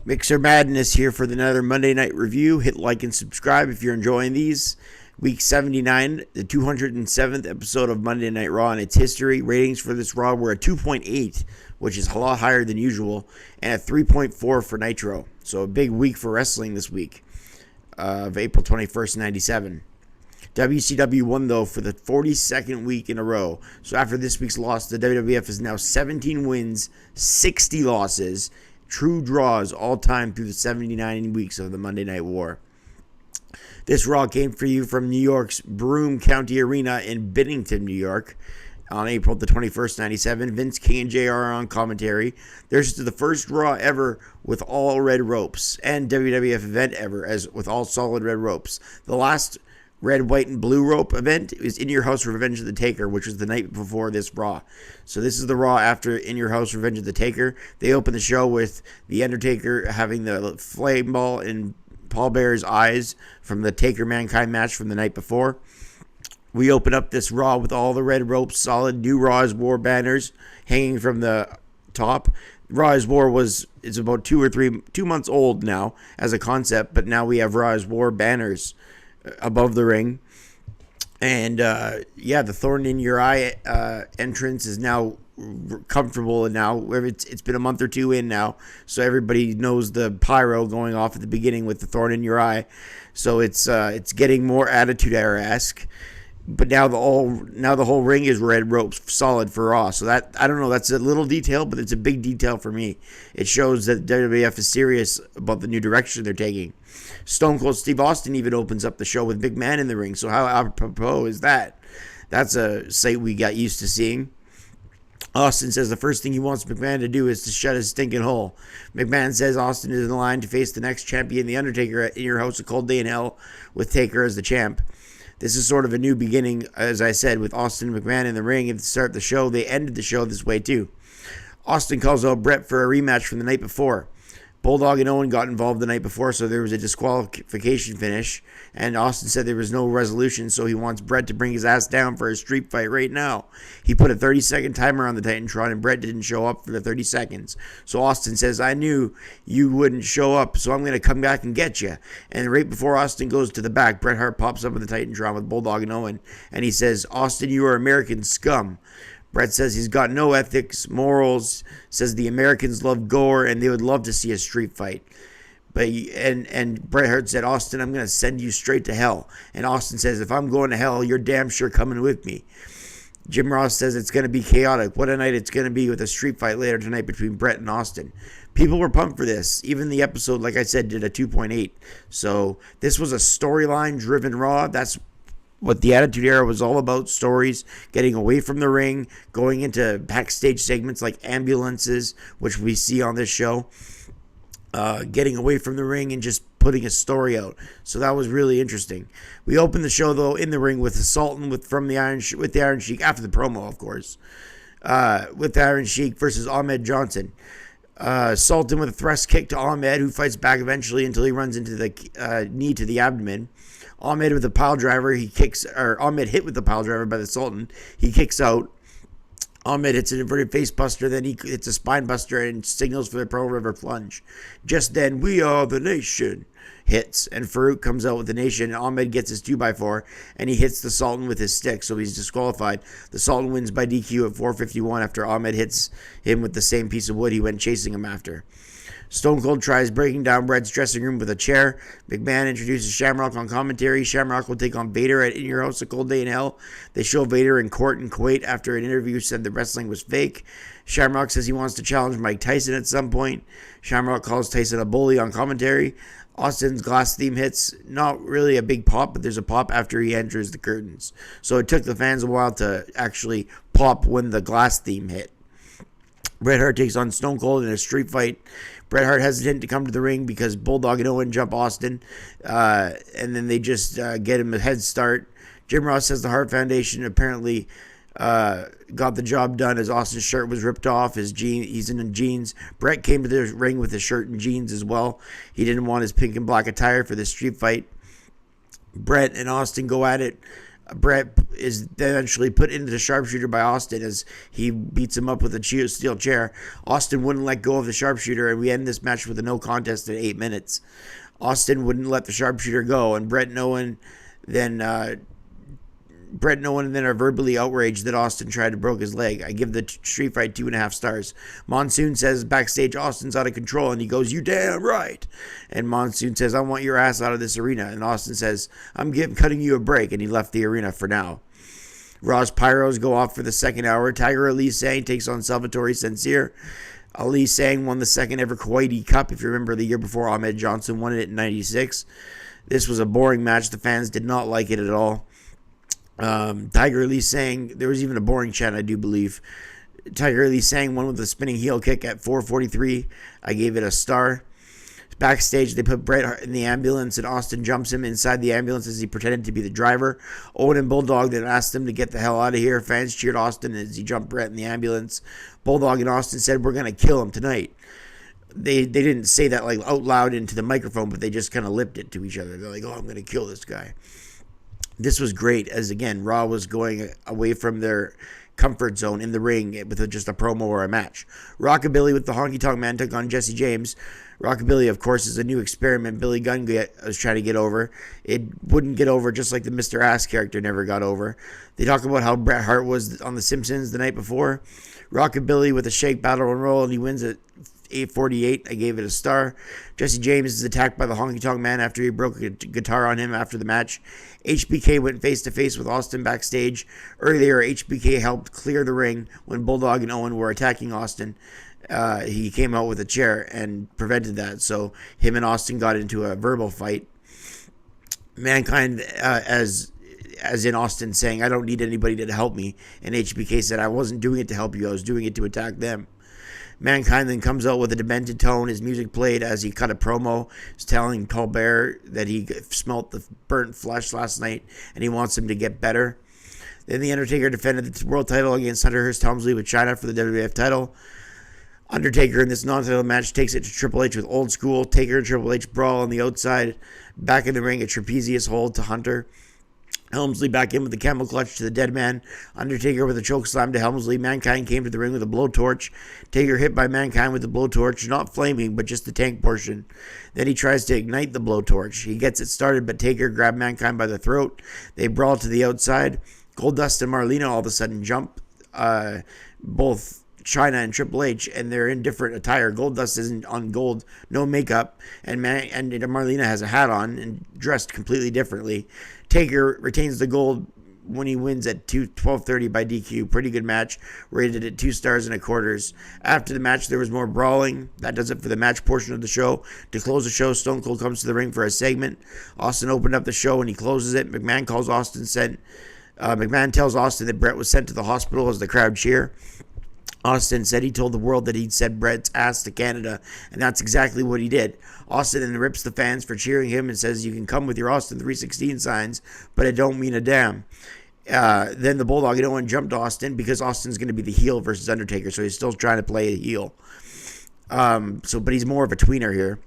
Mixer Madness here for another Monday Night Review. Hit like and subscribe if you're enjoying these. Week 79, the 207th episode of Monday Night Raw in its history. Ratings for this Raw were a 2.8, which is a lot higher than usual, and a 3.4 for Nitro. So a big week for wrestling this week of April 21st, 97. WCW won, though, for the 42nd week in a row. So after this week's loss, the WWF is now 17 wins, 60 losses. True draws all time through the 79 weeks of the Monday Night War. This Raw came for you from New York's Broome County Arena in Bennington, New York, on April the 21st, 97. Vince King and JR are on commentary. This is the first Raw ever with all red ropes, and WWF event ever as with all solid red ropes. The last red, white, and blue rope event is In Your House Revenge of the Taker, which was the night before this Raw. So this is the Raw after In Your House Revenge of the Taker. They open the show with the Undertaker having the flame ball in Paul Bearer's eyes from the Taker-Mankind match from the night before. We open up this Raw with all the red ropes, solid new Raw is War banners hanging from the top. Raw is War it's about 2 months old now as a concept, but now we have Raw is War banners above the ring. And the thorn in your eye entrance is now comfortable, and now it's been a month or two in now, so everybody knows the pyro going off at the beginning with the thorn in your eye. So it's getting more Attitude Era-esque. But now the whole ring is red ropes, solid for Raw. So that, I don't know, that's a little detail, but it's a big detail for me. It shows that WWF is serious about the new direction they're taking. Stone Cold Steve Austin even opens up the show with McMahon in the ring. So how apropos is that? That's a sight we got used to seeing. Austin says the first thing he wants McMahon to do is to shut his stinking hole. McMahon says Austin is in line to face the next champion, The Undertaker, in Your House, A Cold Day in Hell, with Taker as the champ. This is sort of a new beginning, as I said, with Austin and McMahon in the ring at the start of the show. They ended the show this way, too. Austin calls out Brett for a rematch from the night before. Bulldog and Owen got involved the night before, so there was a disqualification finish. And Austin said there was no resolution, so he wants Brett to bring his ass down for a street fight right now. He put a 30-second timer on the Titantron, and Brett didn't show up for the 30 seconds. So Austin says, I knew you wouldn't show up, so I'm going to come back and get you. And right before Austin goes to the back, Bret Hart pops up in the Titantron with Bulldog and Owen, and he says, Austin, you are American scum. Brett says he's got no ethics, morals, says the Americans love gore, and they would love to see a street fight. But and Bret Hart said, Austin, I'm going to send you straight to hell. And Austin says, if I'm going to hell, you're damn sure coming with me. Jim Ross says it's going to be chaotic. What a night it's going to be with a street fight later tonight between Bret and Austin. People were pumped for this. Even the episode, like I said, did a 2.8. So this was a storyline-driven Raw. That's what the Attitude Era was all about, stories, getting away from the ring, going into backstage segments like ambulances, which we see on this show, getting away from the ring and just putting a story out. So that was really interesting. We opened the show, though, in the ring with the Sultan with the Iron Sheik, after the promo, of course, with the Iron Sheik versus Ahmed Johnson. Sultan with a thrust kick to Ahmed, who fights back eventually until he runs into the knee to the abdomen. Ahmed with a pile driver, Ahmed hit with the pile driver by the Sultan. He kicks out. Ahmed hits an inverted face buster, then he hits a spine buster and signals for the Pearl River plunge. Just then, we are the nation hits, and Farouk comes out with the nation. Ahmed gets his 2x4, and he hits the Sultan with his stick, so he's disqualified. The Sultan wins by DQ at 4:51 after Ahmed hits him with the same piece of wood he went chasing him after. Stone Cold tries breaking down Brett's dressing room with a chair. McMahon introduces Shamrock on commentary. Shamrock will take on Vader at In Your House, A Cold Day in Hell. They show Vader in court in Kuwait after an interview said the wrestling was fake. Shamrock says he wants to challenge Mike Tyson at some point. Shamrock calls Tyson a bully on commentary. Austin's glass theme hits. Not really a big pop, but there's a pop after he enters the curtains. So it took the fans a while to actually pop when the glass theme hit. Bret Hart takes on Stone Cold in a street fight. Bret Hart hesitant to come to the ring because Bulldog and Owen jump Austin, and then they just get him a head start. Jim Ross says the Hart Foundation apparently got the job done as Austin's shirt was ripped off. He's in jeans. Bret came to the ring with his shirt and jeans as well. He didn't want his pink and black attire for the street fight. Bret and Austin go at it. Bret is eventually put into the sharpshooter by Austin as he beats him up with a steel chair. Austin wouldn't let go of the sharpshooter, and we end this match with a no contest at 8 minutes. Austin wouldn't let the sharpshooter go, and Brett and Owen then are verbally outraged that Austin tried to broke his leg. I give the street fight 2.5 stars. Monsoon says backstage Austin's out of control, and he goes, "You damn right." And Monsoon says, "I want your ass out of this arena." And Austin says, "I'm cutting you a break," and he left the arena for now. Raw's Pyros go off for the second hour. Tiger Ali Sang takes on Salvatore Sincere. Ali Sang won the second ever Kuwaiti Cup. If you remember, the year before, Ahmed Johnson won it in '96. This was a boring match. The fans did not like it at all. Tiger Ali Sang, there was even a boring chant, I do believe. Tiger Ali Sang won with a spinning heel kick at 4:43. I gave it a star. Backstage, they put Brett in the ambulance, and Austin jumps him inside the ambulance as he pretended to be the driver. Owen and Bulldog then asked him to get the hell out of here. Fans cheered Austin as he jumped Brett in the ambulance. Bulldog and Austin said, "We're going to kill him tonight." They didn't say that like out loud into the microphone, but they just kind of lipped it to each other. They're like, "Oh, I'm going to kill this guy." This was great as, again, Raw was going away from their comfort zone in the ring with just a promo or a match. Rockabilly with the Honky Tonk Man took on Jesse James. Rockabilly, of course, is a new experiment Billy Gunn was trying to get over. It wouldn't get over, just like the Mr. Ass character never got over. They talk about how Bret Hart was on The Simpsons the night before. Rockabilly with a shake, battle, and roll, and he wins at 8:48. I gave it a star. Jesse James is attacked by the Honky Tonk Man after he broke a guitar on him after the match. HBK went face-to-face with Austin backstage. Earlier, HBK helped clear the ring when Bulldog and Owen were attacking Austin. He came out with a chair and prevented that, so him and Austin got into a verbal fight. Mankind, as in Austin saying, "I don't need anybody to help me," and HBK said, "I wasn't doing it to help you, I was doing it to attack them." Mankind then comes out with a demented tone. His music played as he cut a promo. He's telling Colbert that he smelt the burnt flesh last night and he wants him to get better. Then the Undertaker defended the world title against Hunter Hearst Helmsley with China for the WWF title. Undertaker in this non-title match takes it to Triple H with Old School. Taker and Triple H brawl on the outside. Back in the ring, a trapezius hold to Hunter. Helmsley back in with the camel clutch to the dead man. Undertaker with a choke slam to Helmsley. Mankind came to the ring with a blowtorch. Taker hit by Mankind with the blowtorch, not flaming, but just the tank portion. Then he tries to ignite the blowtorch. He gets it started, but Taker grabbed Mankind by the throat. They brawl to the outside. Goldust and Marlena all of a sudden jump both China and Triple H, and they're in different attire. Goldust isn't on gold, no makeup, and Marlena has a hat on and dressed completely differently. Taker retains the gold when he wins at 12:30 by DQ. Pretty good match, rated at 2 stars and a quarters. After the match, there was more brawling. That does it for the match portion of the show. To close the show, Stone Cold comes to the ring for a segment. Austin opened up the show and he closes it. McMahon tells Austin that Brett was sent to the hospital as the crowd cheer. Austin said he told the world that he'd sent Brett's ass to Canada, and that's exactly what he did. Austin then rips the fans for cheering him and says, "You can come with your Austin 316 signs, but it don't mean a damn." Then the Bulldog and Owen jumped Austin because Austin's going to be the heel versus Undertaker, so he's still trying to play a heel. But he's more of a tweener here.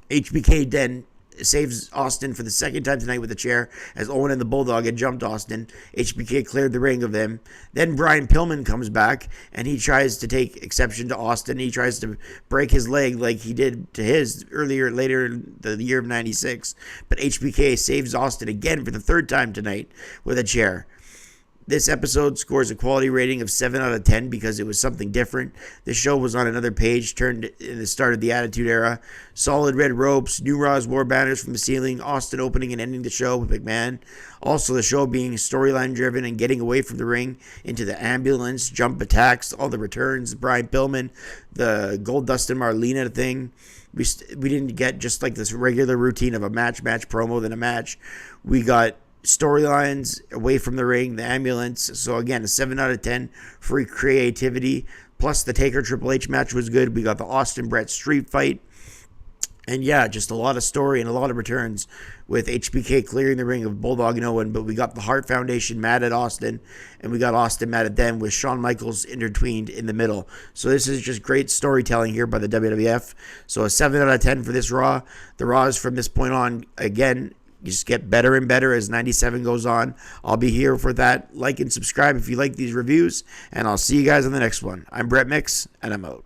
HBK then saves Austin for the second time tonight with a chair as Owen and the Bulldog had jumped Austin. HBK cleared the ring of them. Then Brian Pillman comes back and he tries to take exception to Austin. He tries to break his leg like he did to his later in the year of 96. But HBK saves Austin again for the third time tonight with a chair. This episode scores a quality rating of 7 out of 10 because it was something different. This show was on another page, turned in the start of the Attitude Era. Solid red ropes, new Raw's war banners from the ceiling, Austin opening and ending the show with McMahon. Also the show being storyline driven and getting away from the ring into the ambulance, jump attacks, all the returns, Brian Pillman, the Goldust and Marlena thing. We didn't get just like this regular routine of a match promo, then a match. We got storylines away from the ring, the ambulance. So again, a 7 out of 10 for creativity. Plus the Taker Triple H match was good. We got the Austin Brett street fight. And yeah, just a lot of story and a lot of returns with HBK clearing the ring of Bulldog and Owen. But we got the Hart Foundation mad at Austin, and we got Austin mad at them with Shawn Michaels intertwined in the middle. So this is just great storytelling here by the WWF. So a 7 out of 10 for this Raw. The Raws from this point on, again, just get better and better as 97 goes on. I'll be here for that. Like and subscribe if you like these reviews, and I'll see you guys on the next one. I'm Brett Mix, and I'm out.